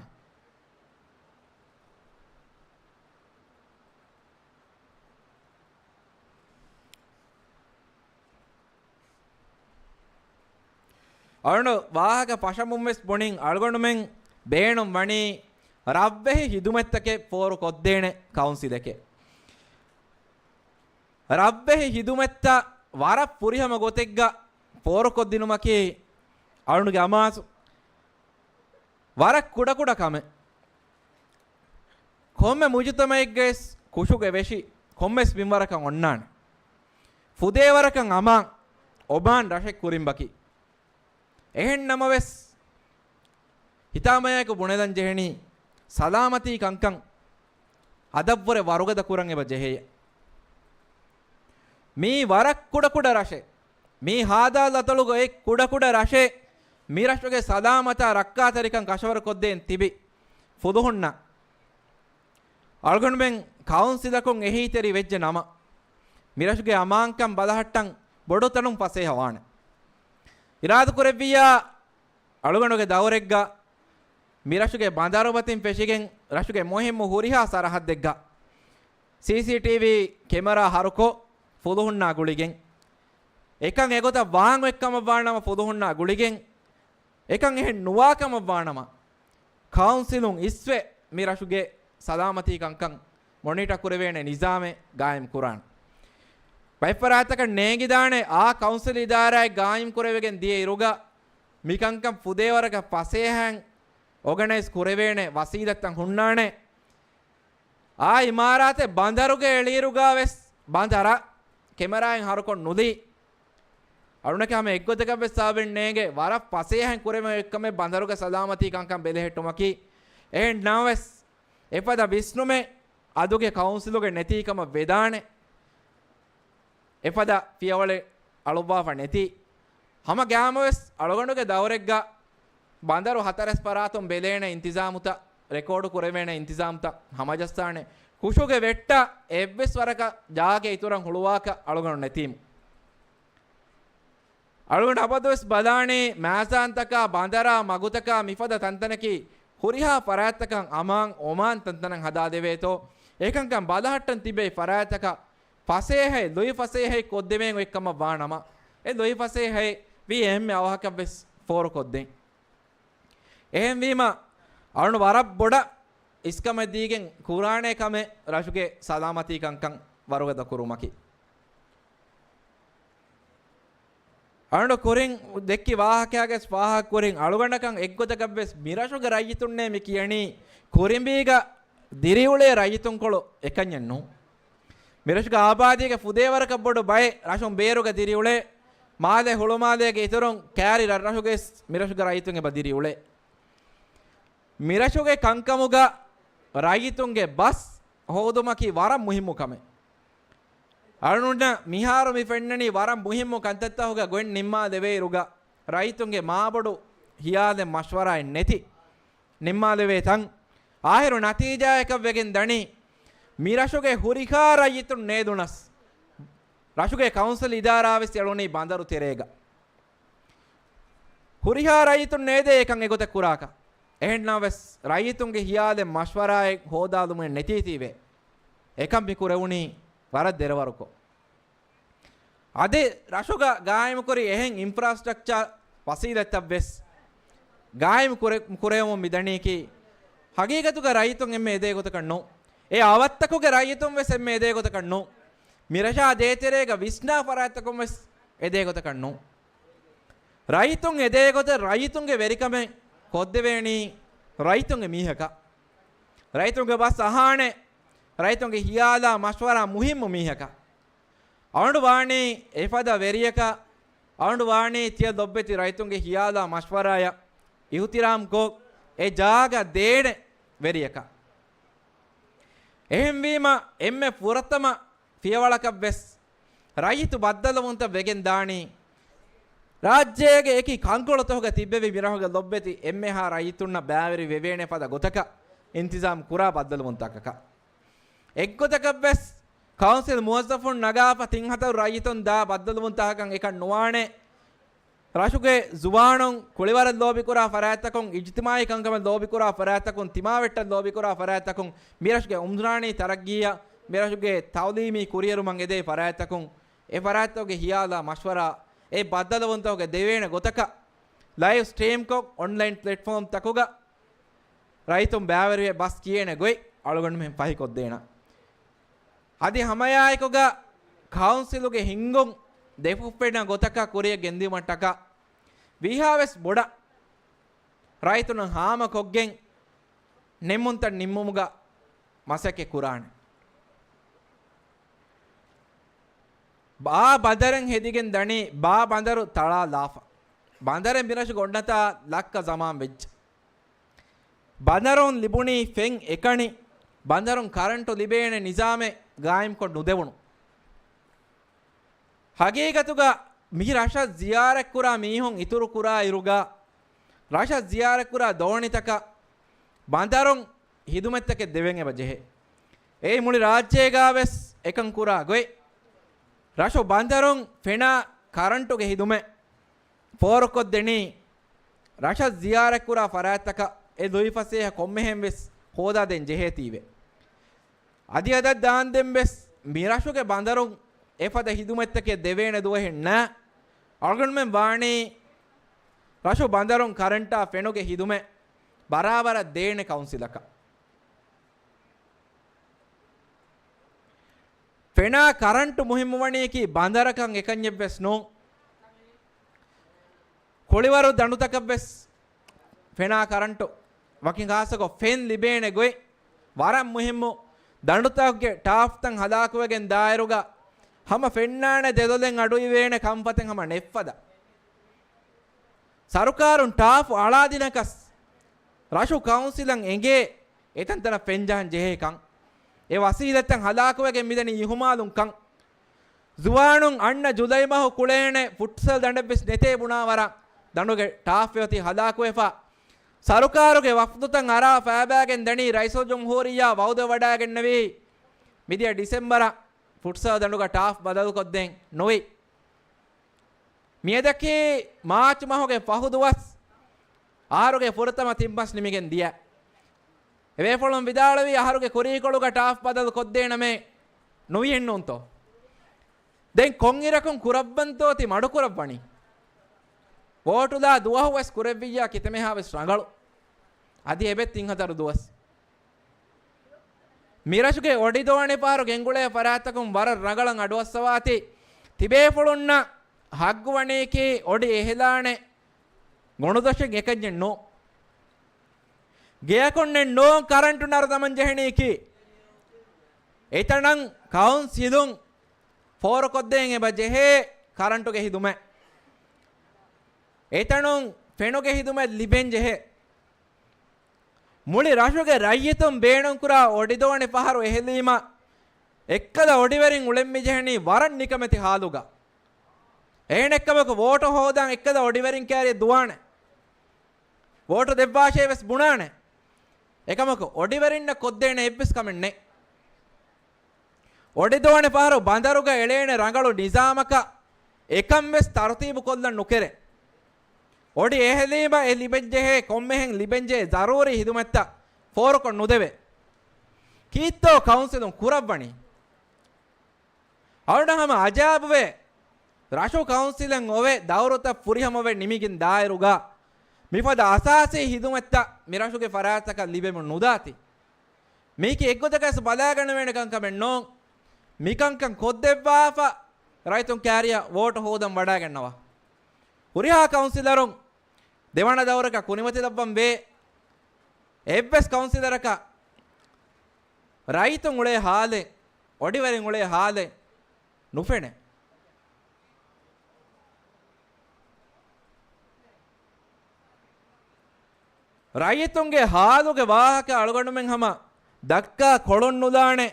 අරුණු වාහක පශමුම්මස් බොණින් අල්ගොණුමෙන් බේණුම් වණි රබ්බෙහි හිදුමෙත්තකේ ෆෝරු කොද්දේන කවුන්සිලකේ රබ්බෙහි හිදුමෙත්ත වර පුරිහම ගොතෙක්ග ෆෝරු කොද්දිනුමකේ අරුණුගේ අමාසු වර කුඩ කුඩ කම කොම්මෙ මුජතමයිග්ගෙස් කුෂුගේ වෙෂි කොම්මෙස් බිම්වරකන් ඔන්නාන ෆුදේවරකන් අමා ඔබාන් රෂෙක් කුරිම්බකි එහෙන් නමවස් හිතාමයක බුණෙදන් ජෙහෙනි සලාමති කංකං අදව්වර වරුගද කුරන් එබ ජෙහෙය මේ වරක් කුඩ කුඩ රෂේ මේ හාදා ලතලුග ඒ කුඩ කුඩ රෂේ මේ රෂ්ටගේ සලාමත රක්කාතරිකං කෂවර කොද්දෙන් තිබි ෆුදුහුන්න අල්ගොන්බෙන් කවුන්සිලකුන් එහිතරි වෙජ්ජ නම මිරෂුගේ අමාංකම් බලහට්ටන් බොඩොතනුම් පසේ හවාන ඉරාදු කුරෙවියා අලුගණුගේ දවරෙග්ග මිරෂුගේ බඳාරොබතින් පෙෂිගෙන් රෂුගේ මොහිම්ම හුරිහා සරහත් දෙග්ග CCTV කැමරා හරුකෝ ෆුදුහුන්නා ගුලිගෙන් එකන් එගොත වාං එක්කම වානම ෆුදුහුන්නා ගුලිගෙන් එකන් එහෙ නුවාකම වානම කවුන්සිලුන් ඉස්වේ මිරෂුගේ සලාමති කංකං මොනිටර් කුරවේනේ නිසාමේ ගායම් කුරාන් වයිපරාතක නේගිදානේ ಆ ಕೌನ್ಸಿಲ್ ಇದಾರಾಯ ಗಾಯಂ ಕುರೆವೆಗೆನ್ ದಿಯೆ ಇರುಗ ಮಿಕಂಕಂ ಫುದೇವರಗ ಪಸೇಹಂ ಆರ್ಗನೈಸ್ ಕುರೆವೇನೆ ವಸೀದತ್ತಂ ಹುಣ್ಣಾನೆ ಆ ಇಮಾರಾತೆ ಬಂದರುಗೆ ಎಳಿರುಗಾವೆಸ್ ಬಂದರ ಕೆಮರಾಯನ್ ಹರಕೊಂಡ್ ನುದಿ ಅರುಣಕೆ ಹಮ ಎಗ್ಗೊತಕ ಬೆಸ್ ಸಾಬೆನ್ನೇಗೆ ವರ ಪಸೇಹಂ ಕುರೆವೆ ಎಕ್ಕಮೆ ಬಂದರುಗೆ ಸಲಾಮತಿ ಕಂಕಂ ಬೆಲೆ ಹೆಟ್ಟುಮಕಿ ಎನ್ ನಾವೆಸ್ ಎಪದ ವಿಷ್ಣುಮೆ ಅದುಗೆ ಕೌನ್ಸಿಲುಗೆ ನೆತೀಕಮ ವೆದಾನೆ එපද පියවල අලුබාව නැති හැම ගෑමවස් අලගොණුගේ දවරෙග්ග බඳරු හතරස් පරාතුම් බෙලේන ඉන්තිසාමුත රෙකෝඩ් කුරවේන ඉන්තිසාමුත හමජස්ථානේ කුෂුගේ වෙට්ට එව්වස් වරක ජාගේ ඉතුරන් හුළුවාක අලගොණු නැතිම් අලගොණු අපදවස් බදානේ මෑසාන්තක බඳරා මගුතක මිෆද තන්තනකි හුරිහා පරාත්තකන් අමාන් ඔමාන් තන්තනන් හදා දෙවේතෝ ඒකංකම් බදහට්ටන් තිබේ පරාත්තක පසේහයි ලොයි පසේහයි කොද්දෙමෙන් එක්කම වානම ඒ ලොයි පසේහයි වී එම්මේ අවහක වෙස් ෆෝර කොද්දෙන් එහෙන් වීම අරුණ වරක් බොඩ ඉස්කම දීගෙන් කුරාණේ කම රෂුගේ සලාමති කංකං වරගද කුරුමකි අරුණ කුරින් දෙක්කි වාහකයාගේ ස්වාහක් කුරින් අලුගණකන් එක්ගොතක වෙස් මිරෂුගේ රයිතුන්නේ මි කියනි කුරින්බීග දිරිඋලේ රයිතුන් කොළ එකඤ්ඤන්නු මිරෂුගේ ආබාදියගේ ෆුදේවරක බොඩ බය රෂුන් බේරුගේ දිරිඋලේ මාදේ හොළුමාදේගේ ඉතුරුන් කෑරි රෂුගේ මිරෂුගේ රයිතුන්ගේ බදිරිඋලේ මිරෂුගේ කංකමුග රයිතුන්ගේ බස් හොදුමකි වරම් මුහිම්මු කම අරුණුන්න මිහාරු මි ෆෙන්නනි වරම් මුහිම්මු කන්තත්තහුගේ ගොන් නිම්මා දෙවේ රුග රයිතුන්ගේ මාබඩු හියාදෙන් මෂ්වරයි නැති නිම්මා දෙවේ තන් ආහිරු නතිජායක වෙගෙන් දණි මිරෂුගේ හුරිකා රයිතුන් නේදුනස් රෂුගේ කවුන්සිල් ඉදාරාවෙස් යලුනි බඳරු තෙරේග හුරිහා රයිතුන් නේදේ එකන් එගොත කුරාක එහෙන්නවස් රයිතුන්ගේ හියාදෙන් මෂ්වරයි හොදාලුමෙ නැති තීවේ එකම් මි කුරවුනි වර දෙරවරකෝ අදේ රෂුග ගායම කුරි එහෙන් ඉන්ෆ්‍රාස්ට්‍රක්චර් වසීලත්තක් වෙස් ගායම කුරෙමු මිදණීකි හගීගතුක රයිතුන් එම්මේ දේ ගොත කන්නෝ ඒ අවත්තකුගේ රයිතුන් වෙස් එම්මේ දේ ගොත කන්නෝ මිරෂා දේතරේග විස්නා පරාත්තකුම් වෙස් එදේ ගොත කන්නෝ රයිතුන් එදේ ගොත රයිතුන්ගේ වෙරිකමෙන් කොද්දෙවේණි රයිතුන්ගේ මීහක රයිතුන්ගේ බස් අහානේ රයිතුන්ගේ හියාලා මෂ්වරා මුහිම්මු මීහක ಅವನು ವಾಣಿ ಎಫದ ವೆರಿಯಕ ಅವನು ವಾಣಿ ತಿಯ ದೊಬ್ಬೆತಿ ರೈತುಂಗೆ ಹಿಯಾದ ಮಶ್ವರಾಯ ಇಹುತಿರಾಮ್ ಕೋ ಎ ಜಾಗ ದೇಣೆ ವೆರಿಯಕ එහෙම වීම එම්මෙ පුරතම පියවලක වෙස් රයිතු බද්දලවුන්ත වෙගෙන් දාණි ರಾಜ್ಯಗೆ ಏಕಿ ಕಂಕೊಳತೋಗ ತಿಬ್ಬೆವಿ ಮಿರಹೋಗ ಲೊಬ್ಬೆತಿ ಎಮ್ಮೆ ಹಾ ರೈತುನ್ನ ಬ್ಯಾವರಿ ವೆವೇಣೆ ಪದ ಗೊತಕ ಇಂತಿಜಾಮ್ ಕುರಾ ಬದ್ದಲುವಂತಕಕ ಎಗ್ಗೊತಕ ಬೆಸ್ ಕೌನ್ಸಿಲ್ ಮುವಜ್ಜಫುನ್ ನಗಾಪ ತಿಂಹತ ರೈತುನ್ ದಾ ಬದ್ದಲುವಂತಕಂ ಏಕ ನುವಾಣೆ ರಾಶುಗೆ ಜುವಾಣಂ ಕುಳಿವರ ಲೋಬಿ ಕುರಾ ಫರಾತಕಂ ಇಜ್ತಿಮಾಯಿ ಕಂಕಮ ಲೋಬಿ ಕುರಾ ಫರಾತಕಂ ತಿಮಾವೆಟ್ಟ ಲೋಬಿ ಕುರಾ ಫರಾತಕಂ ಮಿರಶುಗೆ ಉಮ್ರಾಣಿ ತರಗ್ಗಿಯ ಮಿರಶುಗೆ ತೌಲೀಮಿ ಕುರಿಯರು ಮಂಗೆದೆ ಫರಾತಕಂ ಎ ಫರಾತೋಗೆ ಹಿಯಾಲ ಮಶ್ವರಾ ඒ බද්දලවන්තවගේ දෙවේන ගොතක ලයිව් ස්ට්‍රීම් කොක් ඔන්ලයින් ප්ලැට්ෆෝම් තකුග රයිතුම් බෑවරියේ බස් කියන ගොයි අලුගන්න මෙන් පහි කොත් දේන අදි හමයායකග කවුන්සිලුගේ හිංගොන් දෙපුප්පෙන ගොතක කුරිය ගෙන්දි මට්ටක විහාවස් බොඩ රයිතුන හාම කොග්ගෙන් නෙම්මුන්ත නිම්මුමුග මසකේ කුරාන ಬಾ ಬಂದರಂ ಹೆದಿಗೆನ್ ದಣಿ ಬಾ ಬಂದರು ತಳಾ ಲಾಫ ಬಂದರಂ ಬಿನಶು ಗೊಂಡತ ಲಕ್ಕ ಜಮಾಂ ವೆಜ್ ಬಂದರಂ ಲಿಬುಣಿ ಫೆಂ ಎಕಣಿ ಬಂದರಂ ಕರೆಂಟು ಲಿಬೇನೆ ನಿಜಾಮೆ ಗಾಯಂ ಕೊಂಡು ನುದೆವಣು ಹಗೀಗತುಗ ಮಿ ರಾಶ ಜಿಯಾರಕ್ ಕುರಾ ಮೀಹುಂ ಇತುರು ಕುರಾ ಇರುಗ ರಾಶ ಜಿಯಾರಕ್ ಕುರಾ ದೋಣಿತಕ ಬಂದರಂ ಹಿದುಮೆತ್ತಕ್ಕೆ ದೆವೆಂಗೆ ಬಜೆಹೆ ಏ ಮುಳಿ ರಾಜ್ಯಗಾವೆಸ್ ಎಕಂ ಕುರಾ ಗೊಯ್ ರಾಶೋ ಬಂದರಂ ಫೆನಾ ಕರೆಂಟುಗೆ ಹಿದುಮೆ ಫೋರಕೊದ್ದೆಣಿ ರಾಶ ಜಿಯಾರಕ್ ಕುರಾ ಫರಾತಕ ಎ ದುಯಿಫಸೇಹ ಕೊಮ್ಮೆಹೆಂ ವೆಸ್ ಹೋದಾದೆನ್ ಜೆಹೇತೀವೆ ಅದಿ ಅದ ದಾಂದೆಂ ವೆಸ್ ಮಿರಾಶುಗೆ ಬಂದರಂ ಎಫದ ಹಿದುಮೆತ್ತಕ್ಕೆ ದೆವೇನೆ ದುವಹೆಣ್ಣ ಅಳ್ಗಣ್ಮೆಂ ವಾಣಿ ರಾಶೋ ಬಂದರಂ ಕರೆಂಟಾ ಫೆನುಗೆ ಹಿದುಮೆ ಬರಾಬರ ದೇಣೆ ಕೌನ್ಸಿಲಕ ಫೆನಾ ಕರೆಂಟು ಮುಹಿಮ್ಮವಣಿಯಕಿ ಬಂದರಕಂ ಎಕಂಜೆವ್ವೆಸ್ ನೋ ಕೊಳಿವರು ದಂಡುತಕವ್ವೆಸ್ ಫೆನಾ ಕರೆಂಟು ವಕಿಂಗ್ ಹಾಸಗೊ ಫೆನ್ ಲಿಬೇಣೆ ಗೊಯ್ ವರಂ ಮುಹಿಮ್ಮು ದಂಡುತಕ್ಕೆ ಟಾಫ್ತಂ ಹದಾಕುವೆಗೆನ್ ದಾಯರುಗ ಹಮ ಫೆಣ್ಣಾಣೆ ದೆದೊಲೆಂ ಅಡುಯಿವೇಣೆ ಕಂಪತೆಂ ಹಮ ನೆಫ್ಫದ ಸರುಕಾರುನ್ ಟಾಫ್ ಅಳಾದಿನಕಸ್ ರಾಶು ಕೌನ್ಸಿಲಂ ಎಂಗೆ ಎತಂತನ ಫೆಂಜಾನ್ ಜೆಹೇಕಂ ඒ වසීලත්තන් හදාකුවගේ මිදෙන ඉහුමාලුන් කන් ජුවානුන් අන්න ජුලයිමහ කුලේනේ ෆුට්සල් දඬබ්බස් නෙතේ බුණා වර දණුගේ ටාෆ්යති හදාකුවෙෆා සරුකාරුගේ වෆ්දුතන් අරා ෆෑබෑගෙන් දණී රයිසෝ ජම්හූරියා වෞද වඩාගෙන නෙවි මිදිය ඩිසෙම්බර ෆුට්සල් දණුගේ ටාෆ් බදල් කොද්දෙන් නොයි මියදකේ මාර්ච් මහගේ පහුදවස් ආරුගේ පුරතම තිම්බස් නිමිගෙන් දියා එවේපොළොම් විදාලවි අහරුගේ කොරීකොළුග ටාෆ් බදල් කොද්දේනමේ නොවියෙන්නොන්තෝ දැන් කොංගිරකම් කුරබ්බන්තෝති මඩු කුරබ්බණි වෝටුදා දුවහුවස් කුරෙව්වියා කිතමෙහාවස් රඟලු අදි එබෙත් තින්හතරු දුවස් මිරෂුගේ ඔඩි දෝණේ පාරු ගෙංගුලේ පරාතකම් වර රඟලන් අඩවස්සවාති තිබේපොළොන්න හග්ගුවණේකේ ඔඩි එහෙලානේ ගොණුදොෂෙන් එකෙන්ජෙන්නෝ ಗೆಯಕೊಂಡೆ ನೋ ಕರೆಂಟು ನರದಮನ್ ಜಹಣಿಕಿ ಏತನಂ ಕೌನ್ಸಿಲುಂ ಫೋರ್ ಕೊದ್ದೆಂಗೆ ಬಜೆಹೆ ಕರೆಂಟುಗೆ ಹಿದುಮೆ ಏತನಂ ಫೆನುಗೆ ಹಿದುಮೆ ಲಿಬೆನ್ ಜೆಹೆ ಮುಳಿ ರಾಶುಗೆ ರಯ್ಯತಂ ಬೇಣಂ ಕುರ ಒಡಿದೋಣೆ ಪಹರು ಎಹಲೀಮ ಎಕ್ಕದ ಒಡಿವರಿಂ ಉಳೆಮ್ಮಿ ಜಹಣಿ ವರನ್ ನಿಕಮತಿ ಹಾಲುಗ ಏನೆಕ್ಕಬಕ ವೋಟು ಹೋದಂ ಎಕ್ಕದ ಒಡಿವರಿಂ ಕ್ಯಾರಿ ದುವಾಣೆ ವೋಟು ದೆವ್ವಾಶೆ ವೆಸ್ ಬುಣಾಣೆ එකමක ඔඩිවරින්න කොද්දේන එබ්බස් කමෙන්නේ ඔඩිදෝණේ පාරු බඳරුග එළේනේ රංගලු නිසාමක එකම් වෙස් තරතීබු කොල්ලන් නුකෙරේ ඔඩි එහෙලීම එ ලිබෙන්ජේ කොම්මෙහෙන් ලිබෙන්ජේ ජරූරි හිදුමැත්ත ෆෝරක නුදෙවේ කීත්තෝ කවුන්සිලුන් කුරබ්බණි අවඩහම අජාබවේ රාෂෝ කවුන්සිලෙන් ඔවේ දවරුත පුරිහමවේ නිමිගින් දායරුගා මිපද අසාසේ හිදුමැත්ත මිරෂුගේ ෆරාතක ලිබෙම නුදාති මේක එක්ගොතකස් බලාගෙන වෙනකම් කමෙන්නෝ මිකංකම් කොද්දෙව්වාෆා රයිතුන් කෑරියා වෝට හොදම් වඩා ගන්නවා හුරිහා කවුන්සිලරුන් දෙවන දවරක කුනිමති දබ්බම් වේ එබ්බස් කවුන්සිලරක රයිතුන් උලේ හාලේ ඔඩිවරින් උලේ හාලේ නුෆෙනේ රයිතුන්ගේ හාලුගේ වාහක අලුගණුමෙන් හම දක්කා කොළොන්නුදානේ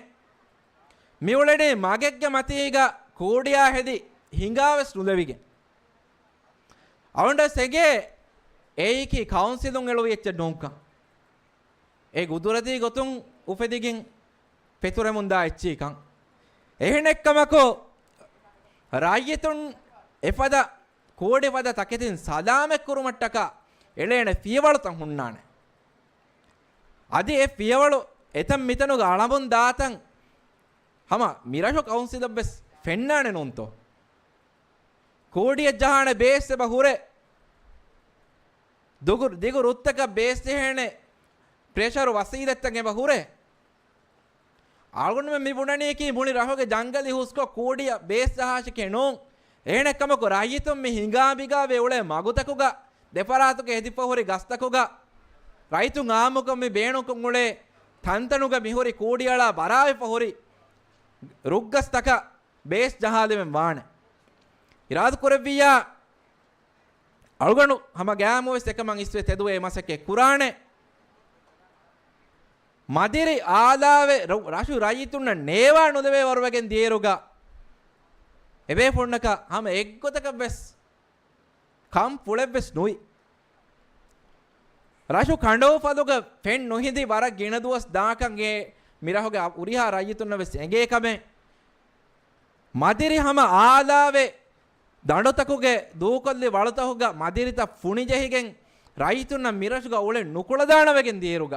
මිවලනේ මගෙක්ගේ මතීග කෝඩියා හෙදි හිඟාවස් නුදවිගෙන් අවුන්ඩ සෙගේ ඒකි කවුන්සිලුන් එළොවි එච්ච ඩොංකන් ඒ ගුදුරදී ගොතුන් උපෙදිගින් පෙතුරමුන්දා එච්චීකන් එහෙනෙක්කමකෝ රාජ්‍යතුන් එපද කෝඩි පද තකෙතින් සදාමෙක් කුරුමට්ටක එළේන පියවලතන් හුන්නානේ අදි ඒ පියවලු එතම් මිතනුග අලඹුන් දාතන් හම මිරෂෝ කවුන්සිලබ්බස් ෆෙන්නානේ නොන්තෝ කෝඩිය ජහාන බේස් බහුරේ දිගු රුත්තක බේස් දෙහෙනේ ප්‍රෙෂර් වසීදත්තගේ බහුරේ ආල්ගොන්න මේ බුණණේ කී මුනි රහෝගේ ජංගලි හුස්කෝ කෝඩිය බේස් දහාශකේ නෝන් එහෙනකමක රාජිතුම් මේ හිඟා බිගා වේවලේ මගුතකුග දෙපරාතුක එදිපහොරි ගස්තකුග රයිතුන් ආමුක මේ බේණුකුන් උලේ තන්තනුග මිහොරි කෝඩියලා බරාවේ පහොරි රුග්ගස්තක බේස් ජහාදෙමෙන් වාණ ඉරාද කුරවියා අල්ගොණු හම ගෑමෝස් එක මං ඉස්වේ තෙදුවේ මසකේ කුරානේ මදිරි ආදාවේ රාශු රාජිතුන්න නේවා නොදවේ වරවගෙන් දියරුග එබේ පොන්නක හම එක්ගොතක බෙස් කම් පුලෙබ්බෙස් නොයි රාශු කණ්ඩෝ ෆලුග ෆෙන් නොහිඳි වර ගින දුවස් දාකන්ගේ මිරහොගේ උරිහා රාජිතුන්න වෙස් එගේ කමෙ මදිරි හම ආදාවේ දඬතකුගේ දූකොල්ලි වලතහුග මදිරිත ෆුනිජෙහිගෙන් රාජිතුන්න මිරෂුග උලේ නුකුල දානවගෙන් දියරුග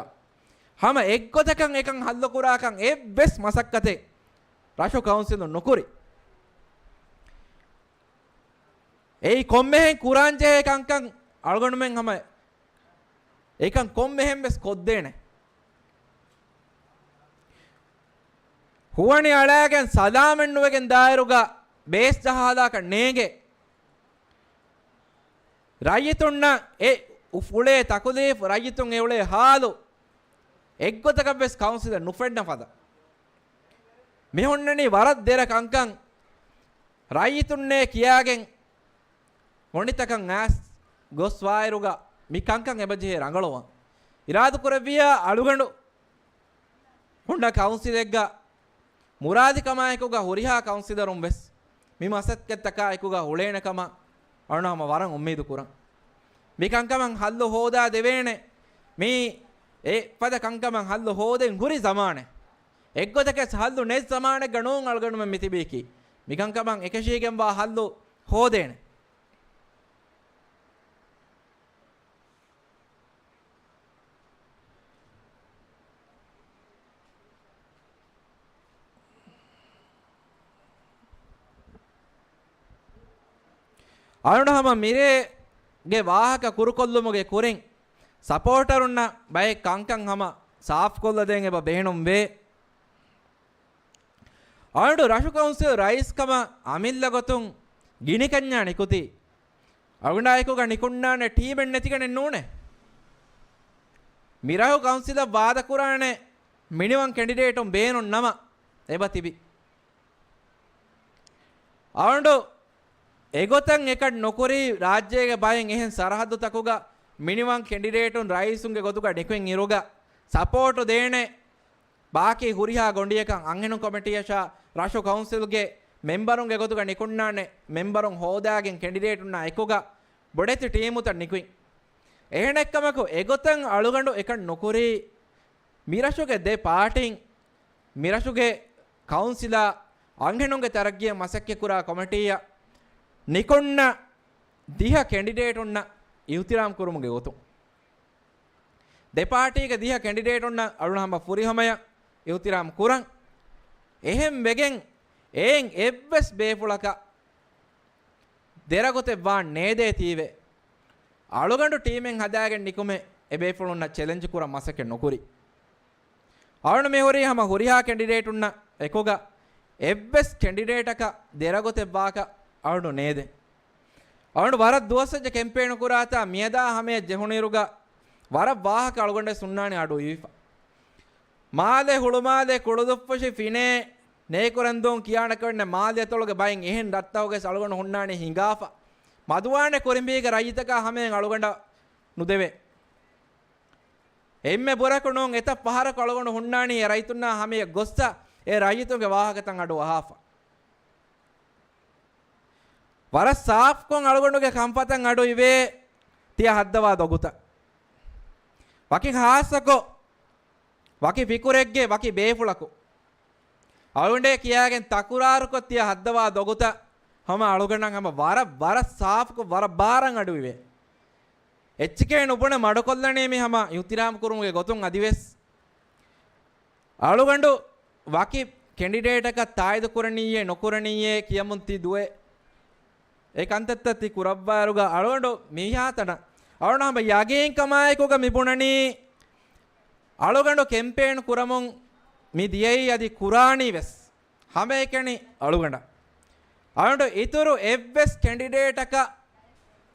හම එක්ගොතකන් එකන් හල්ල කුරාකන් ඒ බෙස් මසක්කතේ රාශු කවුන්සිල් නොකුරි ඒ කොම්මෙහෙන් කුරාන්ජේ එකංකන් අල්ගොණුමෙන් හම ඒකන් කොම්මෙහෙන් බෙස් කොද්දේනේ හුවණි අලයගෙන් සදාමෙන් නුවගෙන් දායරුග බේස් ජහාදාක නේගේ රාජිතුන්න ඒ උෆුලේ තකුලේ රාජිතුන් ඒ උලේ හාලු එක්ගොතක බෙස් කවුන්සිල් නුෆෙන්න පද මෙහොන්නනි වරත් දෙර කංකන් රාජිතුන්නේ කියාගෙන් මොණිතකන් ඇස් ගොස් වායරුග මි කංකන් එබජේ රංගලොවන් ඉරාදු කරවිය අලුගඬු හොන්න කවුන්සිල් එක්ග මුරාදි කමායකුග හොරිහා කවුන්සිලරුම් බෙස් මි මසත් කෙත්තකා එකුග හොලේනකම අරුණාම වරන් උම්මේදු කුරන් මි කංකමන් හල්ල හෝදා දෙවේනේ මේ ඒ පද කංකමන් හල්ල හෝදෙන් හුරි සමානේ එක්ගොතක හල්ලු නෙස් සමානේ ගණෝන් අල්ගණුම මිතිබේකි මි කංකමන් එකශීගෙන් වා හල්ලු හෝදේනේ අනුනහම මිරේගේ වාහක කුරුකොල්ලුමුගේ කුරින් සපෝටරුන්න බය කංකන් හම සාෆ් කොල්ල දෙන් එබ බෙහෙනුම් වේ අනුඩු රෂු කවුන්සිල් රයිස්කම අමිල්ල ගොතුන් ගිනි කන්‍යා නිකුති අගුණායකුග නිකුන්නානේ ටීමෙන් නැතිකනේ නෝනේ මිරහු කවුන්සිල වාද කුරානේ මිනිවන් කැන්ඩිඩේටුම් බේනුන් නම එබ තිබි අනුඩු එගොතන් එක නොකරි රාජ්‍යයේ බයෙන් එහෙන් සරහදු තකුග මිනිවන් කැන්ඩිඩේටුන් රයිසුන්ගේ ගොතුග ඩෙකුවෙන් ඉරුග සපෝට් දේනේ ಬಾಕಿ ಹುರಿಹಾ ಗೊಂಡಿಯಕಂ ಅಂಗೆನು ಕಮಿಟಿಯಶ ರಾಷ್ಟ್ರ ಕೌನ್ಸಿಲ್ಗೆ ಮೆಂಬರುಂಗೆ ಗೊತ್ತುಗ ನಿಕುಣ್ಣಾನೆ ಮೆಂಬರುಂ ಹೋದಾಗೆನ್ ಕ್ಯಾಂಡಿಡೇಟ್ ಉನ್ನ ಎಕುಗ ಬೊಡೆತಿ ಟೀಮು ತ ನಿಕುಯಿ එහෙනෙක්කමකෝ එගොතන් අලුගඬු එක නොකුරි මිරෂුගේ දෙ පාටින් මිරෂුගේ කවුන්සිලා අංගෙනුගේ තරග්ගිය මසක්කේ කුරා කමිටිය නිකොන්න දිහ කැන්ඩිඩේට් උන්න ඉහුතිරාම් කුරුමුගේ ගොතු දෙපාටියක දිහ කැන්ඩිඩේට් උන්න අලුනහම ෆුරිහමය ඉහුතිරාම් කුරන් එහෙම් වෙගෙන් එන් එබ්බස් බේපුලක දෙරගොතේ වා නේදේ තීවේ අලුගඬු ටීමෙන් හදාගෙන නිකුමේ එබේපුලුන්න චැලෙන්ජ් කුර මසකේ නොකුරි අවුන මේ හොරි හැම හොරිහා කැන්ඩිඩේට් උන්න එකොග එබ්බස් කැන්ඩිඩේට් එක දෙරගොතේ වාක අවුන නේද අවුන වර දුවසජ කැම්පේන් කුරාතා මියදා හැමේ ජෙහුනිරුග වර වාහක අලුගඬ සුන්නානේ අඩු ඊෆා මාදේ හුළුමාදේ කුළුදුප්පෂි ෆිනේ නේකුරන්දොන් කියාන කරන්න මාදේ තොලගේ බයෙන් එහෙන් රත්තවගේ අලුගඬ හොන්නානේ හිඟාෆා මදුවානේ කොරිම්බීක රයිතක හැමෙන් අලුගඬ නුදෙවේ එම්මෙ බොරකුණොන් එත පහර කොළගොන හුන්නානි රයිතුන්නා හැමේ ගොස්ස ඒ රයිතුන්ගේ වාහකතන් අඩු වහාෆා වර ಸಾಫ್ ಕೊಂ ಅಳಗೊಂಡುಗೆ ಕಂಪತಂ ಅಡು ಇವೆ ತಿಯ ಹದ್ದವಾ ದೊಗುತ ವಕಿ ಹಾಸಕೊ ವಕಿ ಫಿಕುರೆಗ್ಗೆ ವಕಿ ಬೇಫುಳಕು ಅಳುಂಡೆ ಕಿಯಾಗೆನ್ ತಕುರಾರುಕೊ ತಿಯ ಹದ್ದವಾ ದೊಗುತ ಹಮ ಅಳುಗಣ್ಣಂ ಹಮ ವರ ಸಾಫ್ ಕೊ ವರ ಬಾರಂ ಅಡು ಇವೆ ಎಚ್ಚಿಕೆ ನುಬುಣ ಮಡಕೊಲ್ಲಣೆ ಮಿ ಹಮ ಯುತಿರಾಮ್ ಕುರುಮುಗೆ ಗೊತುಂ ಅದಿವೆಸ್ ಅಳುಗಂಡು ವಕಿ ಕ್ಯಾಂಡಿಡೇಟ್ ಅಕ ತಾಯ್ದು ಕುರಣಿಯೆ ನೊಕುರಣಿಯೆ ಕಿಯಮುಂತಿ ದುವೆ ඒකන්තත්තති කුරබ්බාරුග අලොඬ මිහාතන අලොඬ යගෙන් කමායකෝග මිපුණනි අලොගඬ කැම්පේන් කුරමුන් මි දියයි අදි කුරාණි වෙස් හැම එකනි අලොගඬ අලොඬ ඉතුරු එව්ස් කැන්ඩිඩේට් එක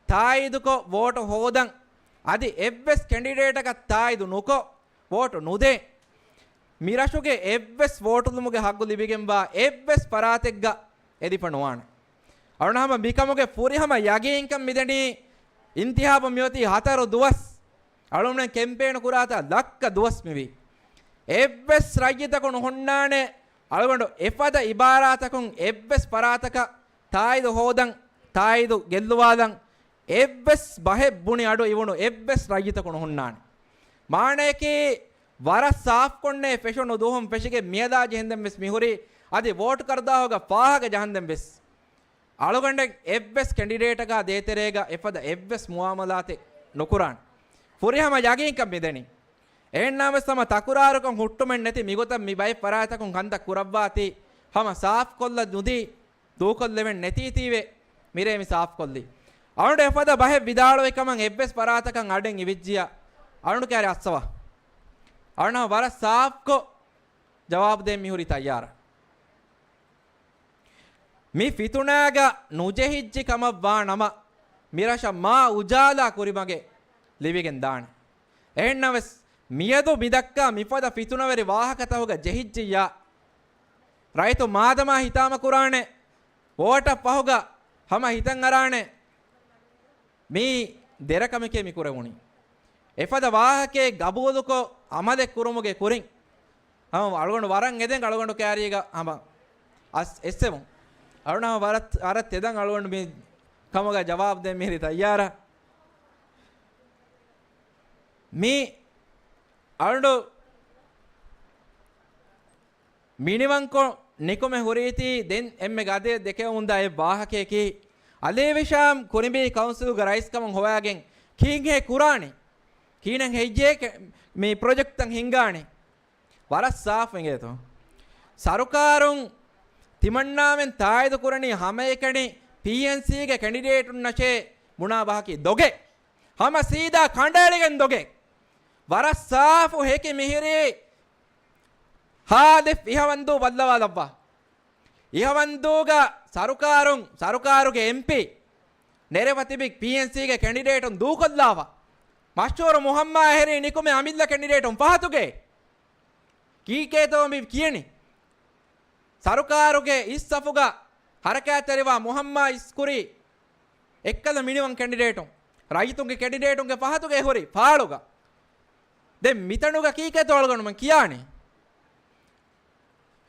තායිදුකො වෝට හොදන් අදි එව්ස් කැන්ඩිඩේට් එක තායිදු නුකො වෝට නුදේ මිරෂුගේ එව්ස් වෝට දුමුගේ හග්ගු ලිබිගෙන් බා එව්ස් පරාතෙක්ග එදිපනවාන අරුණහම බිකමුගේ පුරිහම යගින්කම් මිදෙනි ඉන්තිහාබ මියති හතර දුවස් අලුම්නේ කැම්පේන කුරාත ලක්ක දුවස් මිවි එව්ස් රජ්‍යතකුණු හොන්නානේ අලුගොඬ එපද ඉබාරාතකුන් එව්ස් පරාතක තායිදු හෝදන් තායිදු ගෙල්ලුවාදන් එව්ස් බහෙ බුණි අඩු ඉවුණු එව්ස් රජ්‍යතකුණු හොන්නානේ මාණේකේ වර ಸಾಫ್ කොන්නේ ෆෙෂොනු දුහම් ෆෙෂිගේ මියදා ජෙහෙන්දම් වෙස් මිහුරි අදි වෝට් කරදා හොග පාහක ජහන්දම් වෙස් අලුගඬ එව්ස් කැන්ඩිඩේට් එක දේතරේග එපද එව්ස් මුආමලාතේ නොකුරාන් පුරිහම යගින්කම් මෙදෙනි එන්නාම සම තකුරාරුකම් හුට්ටුමෙන් නැති මිගොතම් මිබයි පරාතකුන් හන්ද කුරබ්වාති හම ಸಾಫ් කොල්ල නුදි දෝකොල්ලෙවෙන් නැති තීවේ මිරේ මි ಸಾಫ් කොල්ලි අනුඩ එපද බහෙ විදාලෝ එකමන් එව්ස් පරාතකන් අඩෙන් ඉවිජ්ජියා අනුඩ කෑරි අස්සවා අනුන වර ಸಾಫ් කො ජවාබ් දෙම් මිහුරි තයාර ಮಿ ಫಿತುನಾಗ ನುಜೆಹಿಜ್ಜಿ ಕಮವ್ವಾ ನಮ ಮಿರಶ ಮಾ ಉಜಾಲಾ ಕುರಿಮಗೆ ಲಿವಿಗೆನ್ ದಾಣೆ ಎಣ್ಣವಸ್ ಮಿಯದು ಮಿದಕ್ಕ ಮಿಪದ ಫಿತುನವರಿ ವಾಹಕತ ಹೋಗ ಜೆಹಿಜ್ಜಿಯ ರೈತು ಮಾದಮ ಹಿತಾಮ ಕುರಾಣೆ ಓಟ ಪಹುಗ ಹಮ ಹಿತಂ ಅರಾಣೆ ಮೀ ದೆರಕಮಿಕೆ ಮಿ ಕುರವುಣಿ ಎಫದ ವಾಹಕೆ ಗಬೂದುಕೊ ಅಮದೆ ಕುರುಮುಗೆ ಕುರಿಂ ಹಮ ಅಳಗೊಂಡು ವರಂ ಎದೆಂ ಅಳಗೊಂಡು ಕ್ಯಾರಿಗ ಹಮ ಅಸ್ ಎಸ್ಸೆವು ಅರುಣ ವರತ್ ಎದಂ ಅಳಗೊಂಡು ಮೀ ಕಮಗ ಜವಾಬ್ ದೆ ಮೇರಿ ತಯ್ಯಾರ ಮೀ ಅರುಣು ಮಿನಿವಂಕೊ ನಿಕೊಮೆ ಹುರೀತಿ ದೆನ್ ಎಮ್ಮೆ ಗದೆ ದೆಕೆ ಉಂದ ಎ ವಾಹಕೇಕಿ ಅದೇ ವಿಷಾಂ ಕುರಿಬಿ ಕೌನ್ಸಿಲ್ ಗ ರೈಸ್ ಕಮಂ ಹೋಯಾಗೆನ್ ಕೀಂಗ್ ಹೆ ಕುರಾಣಿ ಕೀನಂ ಹೆಜ್ಜೆ ಮೀ ಪ್ರಾಜೆಕ್ಟ್ ತಂ ಹಿಂಗಾಣಿ ವರಸ್ ಸಾಫ್ ಎಂಗೇತೋ ಸರ್ಕಾರುಂ ತಿಮಣ್ಣಾಮೆನ್ ತಾಯ್ದು ಕುರಣಿ ಹಮೇಕಣಿ PNC ಗೆ ಕ್ಯಾಂಡಿಡೇಟ್ ಉನ್ನಚೆ ಮುನಾಬಾಕಿ ದೊಗೆ ಹಮ ಸೀದಾ ಕಂಡಾಳಿಗೆನ್ ದೊಗೆ ವರ ಸಾಫು ಹೇಕೆ ಮಿಹಿರಿ ಹಾದಿಫ್ ಇಹವಂದು ಬಲ್ಲವಾದವ್ವ ಇಹವಂದೂಗ ಸರುಕಾರುಗೆ MP ನೆರೆವತಿಬಿಕ್ PNC ಗೆ ಕ್ಯಾಂಡಿಡೇಟ್ ಉನ್ ದೂಕೊಲ್ಲಾವ ಮಶ್ಚೂರು ಮುಹಮ್ಮ ಹೆರಿ ನಿಕುಮೆ ಅಮಿಲ್ಲ ಕ್ಯಾಂಡಿಡೇಟ್ ಉನ್ ಪಹತುಗೆ ಕೀಕೇತೋ ಮಿ ಕಿಯಣಿ ಸರುಕಾರುಗೆ ಇಸ್ಸಫುಗ ಹರಕಾತರಿವ ಮುಹಮ್ಮ ಇಸ್ಕುರಿ ಎಕ್ಕದ ಮಿನಿವಂ ಕ್ಯಾಂಡಿಡೇಟು ರೈತುಂಗೆ ಕ್ಯಾಂಡಿಡೇಟುಂಗೆ ಪಹತುಗೆ ಹೊರಿ ಫಾಳುಗ ದೆ ಮಿತಣುಗ ಕೀಕೆ ತೊಳಗಣು ಮಂ ಕಿಯಾಣಿ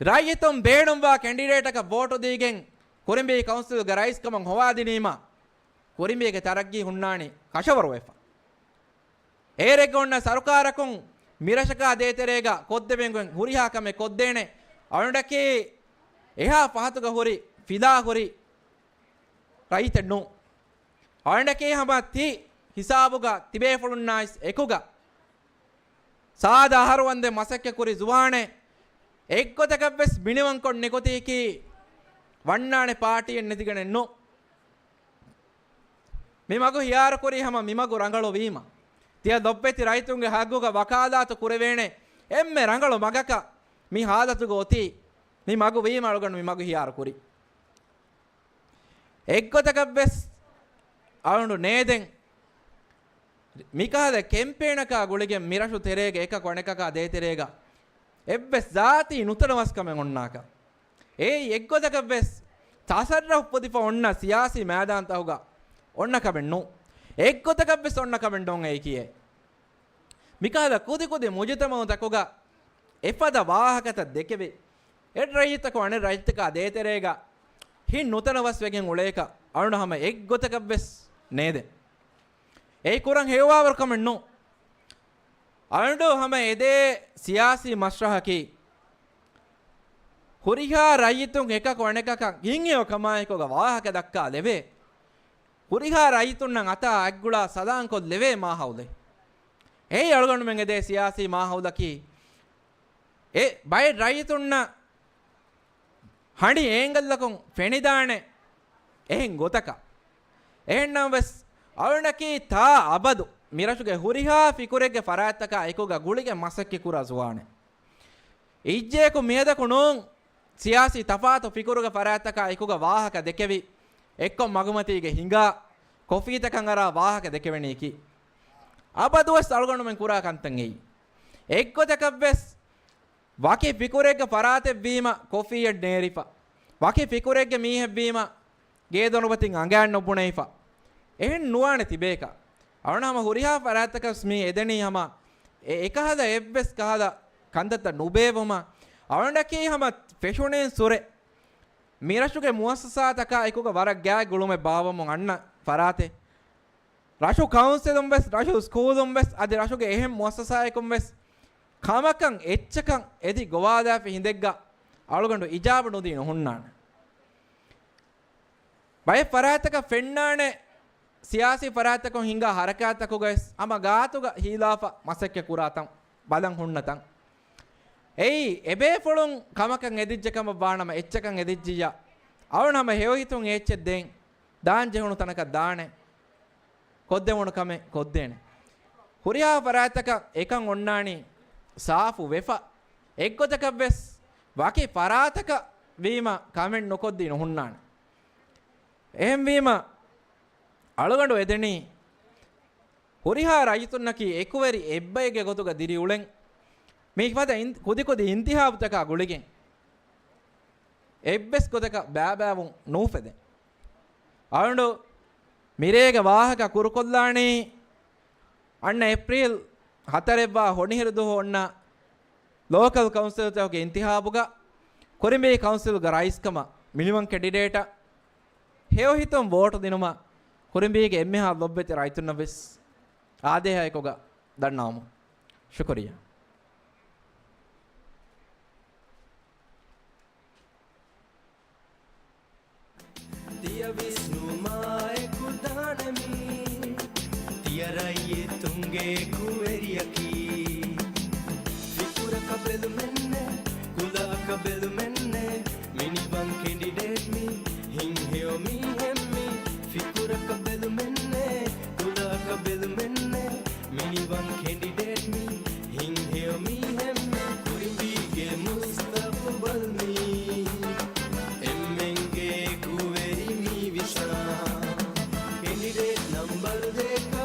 ರೈತುಂ ಬೇಡುಂಬ ಕ್ಯಾಂಡಿಡೇಟಕ ವೋಟು ದೀಗೆಂ ಕೊರಿಂಬಿ ಕೌನ್ಸಿಲ್ ಗ ರೈಸ್ ಕಮಂ ಹೊವಾದಿನೀಮ ಕೊರಿಂಬಿಗೆ ತರಗ್ಗಿ ಹುಣ್ಣಾಣಿ ಕಶವರುವೆಫ ಏರೆಗೊಂಡ ಸರುಕಾರಕುಂ ಮಿರಶಕ ದೇತೆರೇಗ ಕೊದ್ದೆಬೆಂಗುಂ ಹುರಿಹಾಕಮೆ ಕೊದ್ದೇನೆ ಅವನಡಕ್ಕೆ එහා පහතුක හොරි ෆිදා හොරි රයිතෙන්නු අවණ්ඩකේ හමති හිසාබුග තිබේ ෆොළුන්නායිස් එකුග සාදාහරවන්දේ මසක්ක කුරි ජුවානේ එක්කොතකබ්බස් බිනිවන් කොන් නෙකොතේකි වන්නානේ පාටියෙන් නැතිගෙනෙන්නු මිමගු හියාර කුරි හම මිමගු රංගලෝ වීම තිය දොබ්බෙති රයිතුන්ගේ හග්ගුග වකාදාත කුරවේනේ එම්මේ රංගලෝ මගක මි හාදතුග ඔති ಮಿ ಮಗು ವೀ ಮಾಡಕೊಂಡು ಮಿ ಮಗು ಹಿಯಾರು ಕುರಿ ಎಗ್ಗೊತಕಬ್ಬೆಸ್ ಅವನು ನೇದೆಂ ಮಿಕಾದ ಕೆಂಪೇಣಕ ಗುಳಿಗೆ ಮಿರಶು ತೆರೆಗೆ ಏಕ ಕೊಣೆಕಕ ದೇ ತೆರೆಗ ಎಬ್ಬೆಸ್ ಜಾತಿ ನುತನವಸ್ಕಮೆ ಒಣ್ಣಾಕ ಏ ಎಗ್ಗೊತಕಬ್ಬೆಸ್ ತಾಸರ್ರ ಉಪ್ಪದಿಪ ಒಣ್ಣ ಸಿಯಾಸಿ ಮೇದಾಂತ ಹೋಗ ಒಣ್ಣ ಕಬೆಣ್ಣು ಎಗ್ಗೊತಕಬ್ಬೆಸ್ ಒಣ್ಣ ಕಬೆಂಡೋಂಗ ಏಕಿಯೇ ಮಿಕಾಲ ಕುದಿ ಕುದಿ ಮುಜಿತಮವು ತಕೊಗ ಎಫದ ವಾಹಕತ ದೆಕೆವೆ ಎಡ್ ರೈತಕ ಅಣೆ ರೈತಕ ಅದೇ ತೆರೆಗ ಹಿನ್ ನೂತನ ವಸ್ವೆಗೆನ್ ಉಳೇಕ ಅರುಣ ಹಮ ಎಗ್ ಗೊತಕವ್ವೆಸ್ ನೇದೆ ಏಯ್ ಕುರಂ ಹೇವಾವರ್ ಕಮೆಣ್ಣು ಅರುಣು ಹಮ ಎದೆ ಸಿಯಾಸಿ ಮಶ್ರಹಕಿ ಹುರಿಹಾ ರೈತುಂ එකක වණකක ගින්යෝ කමායකෝග වාහක දක්කා ලෙවේ ಹುರಿಹಾ ರೈತುನ್ನ ಅತ ಅಗ್ಗುಳ ಸದಾಂಕೊ ಲೆವೆ ಮಾಹೌದೆ ಏಯ್ ಅಳಗಂಡು ಮೆಂಗದೆ ಸಿಯಾಸಿ ಮಾಹೌದಕಿ ಏ ಬೈ ರೈತುನ್ನ ಹಣಿ ಏಂಗಲ್ಲಕೊಂ ಫೆಣಿದಾಣೆ ಎಹೆಂ ಗೊತಕ ಎಹೆನ್ನಂ ವೆಸ್ ಅವಣಕಿ ತಾ ಅಬದು ಮಿರಶುಗೆ ಹುರಿಹಾ ಫಿಕುರೆಗೆ ಫರಾತಕ ಐಕೋಗ ಗುಳಿಗೆ ಮಸಕ್ಕಿ ಕುರ ಜುವಾಣೆ ಇಜ್ಜೇಕು ಮೇದಕುಣುಂ ಸಿಯಾಸಿ ತಫಾತು ಫಿಕುರುಗ ಫರಾತಕ ಐಕೋಗ ವಾಹಕ ದೆಕೆವಿ ಎಕ್ಕೊ ಮಗುಮತಿಗೆ ಹಿಂಗಾ ಕೊಫೀತಕಂ ಅರ ವಾಹಕ ದೆಕೆವೆಣೀಕಿ ಅಬದುವಸ್ ಅಳಗೊಂಡು ಮೆಂ ಕುರಾ ಕಂತಂಗೆಯಿ ಎಕ್ಕೊತಕವ್ವೆಸ್ ವಾಕಿ ಫಿಕುರೆಗೆ ಫರಾತೆ ವೀಮ ಕೊಫಿಯಡ್ ನೇರಿಫ ವಾಕಿ ಫಿಕುರೆಗೆ ಮೀಹೆ ವೀಮ ಗೇದೊನುಬತಿಂ ಅಂಗಾಣ್ ನೊಬ್ಬುಣೈಫ එහෙන් නුවානේ තිබේක අවනම හුරිහා පරාතක ස්මී එදෙනී හම එකහද එබ්බස් කහද කන්දත නුබේවම අවණ්ඩකී හම ෆෙෂුනෙන් සොරේ මිරෂුගේ මුවස්සසාතක එකක වරක් ගෑ ගුළුමේ බාවම අන්න පරාතේ රෂු කවුන්සිලුම් වෙස් රෂු ස්කූලුම් වෙස් අද රෂුගේ එහෙම් මුවස්සසායකුම් වෙස් කමකන් එච්චකන් එදි ගොවාදා හිඳෙග්ගා අලුගඬු ඉජාබ නොදීන හොන්නාන බය පරාතක ෆෙන්නානේ ಸಿಯಾಸಿ ಫರಾತಕೊ ಹಿಂಗ ಹರಕಾತಕೊ ಗೈಸ್ ಅಮ ಗಾತುಗ ಹೀಲಾಫ ಮಸಕ್ಕೆ ಕುರಾತಂ ಬಲಂ ಹುಣ್ಣತಂ ಏಯ್ ಎಬೇ ಫೊಳುಂ ಕಮಕಂ ಎದಿಜ್ಜಕಮ ಬಾಣಮ ಎಚ್ಚಕಂ ಎದಿಜ್ಜಿಯ ಅವನಮ ಹೇವಹಿತುಂ ಏಚ್ಚೆದ್ದೆಂ ದಾನ್ ಜೆಹುಣು ತನಕ ದಾಣೆ ಕೊದ್ದೆವಣು ಕಮೆ ಕೊದ್ದೇನೆ ಹುರಿಯಾ ಫರಾತಕ ಏಕಂ ಒಣ್ಣಾಣಿ ಸಾಫು ವೆಫ ಎಗ್ಗೊತಕವ್ವೆಸ್ ವಾಕಿ ಫರಾತಕ ವೀಮ ಕಮೆಂಟ್ ನೊಕೊದ್ದಿನ ಹುಣ್ಣಾಣ ಎಹೆಂ ವೀಮ ಅಳಗಂಡು ಎದೆಣಿ ಹುರಿಹಾ ರೈತುನ್ನಕಿ ಎಕುವರಿ ಎಬ್ಬೈಗೆ ಗೊತುಗ ದಿರಿ ಉಳೆಂ ಮೇಕ್ವದ ಕುದಿ ಕುದಿ ಇಂತಿಹಾಬುತಕ ಗುಳಿಗೆ ಎಬ್ಬೆಸ್ ಗೊತಕ ಬ್ಯಾಬ್ಯಾವು ನೂಫೆದೆ ಅಳಂಡು ಮಿರೇಗ ವಾಹಕ ಕುರುಕೊಲ್ಲಾಣಿ ಅಣ್ಣ ಏಪ್ರಿಲ್ 4 ಹೊಣಿಹಿರಿದು ಒಣ್ಣ ಲೋಕಲ್ ಕೌನ್ಸಿಲ್ ತವಗೆ ಇಂತಿಹಾಬುಗ ಕೊರಿಂಬೆ ಕೌನ್ಸಿಲ್ಗ ರೈಸ್ಕಮ ಮಿನಿಮಮ್ ಕ್ಯಾಂಡಿಡೇಟ ಹೇವ ಹಿತಂ ವೋಟ್ ದಿನುಮ ಕೊರಿಂಬಿಗೆ ಎಮ್ಮೆ ಹಾ ಲೊಬ್ಬೆತೆ ರೈತುನ್ನ ಬೆಸ್ ಆದೇಹ ಏಕೋಗ ದಣ್ಣಾಮು ಶುಕ್ರಿಯಾ दिया विष्णु माए कुदानमी दिया राये तुंगे कुएरिया की फिकुरा कबेल मैंने कुला कबेल मैंने मिनी बन कैंडिडेट मी हिंग हेओ मी हेमी फिकुरा कबेल मैंने कुला कबेल मैंने मिनी बन कैंडिडेट मी हिंग हेओ मी हेमी कुरिबी के मुस्तकबल मी एमएंगे कुएरी मी विशा कैंडिडेट नंबर देख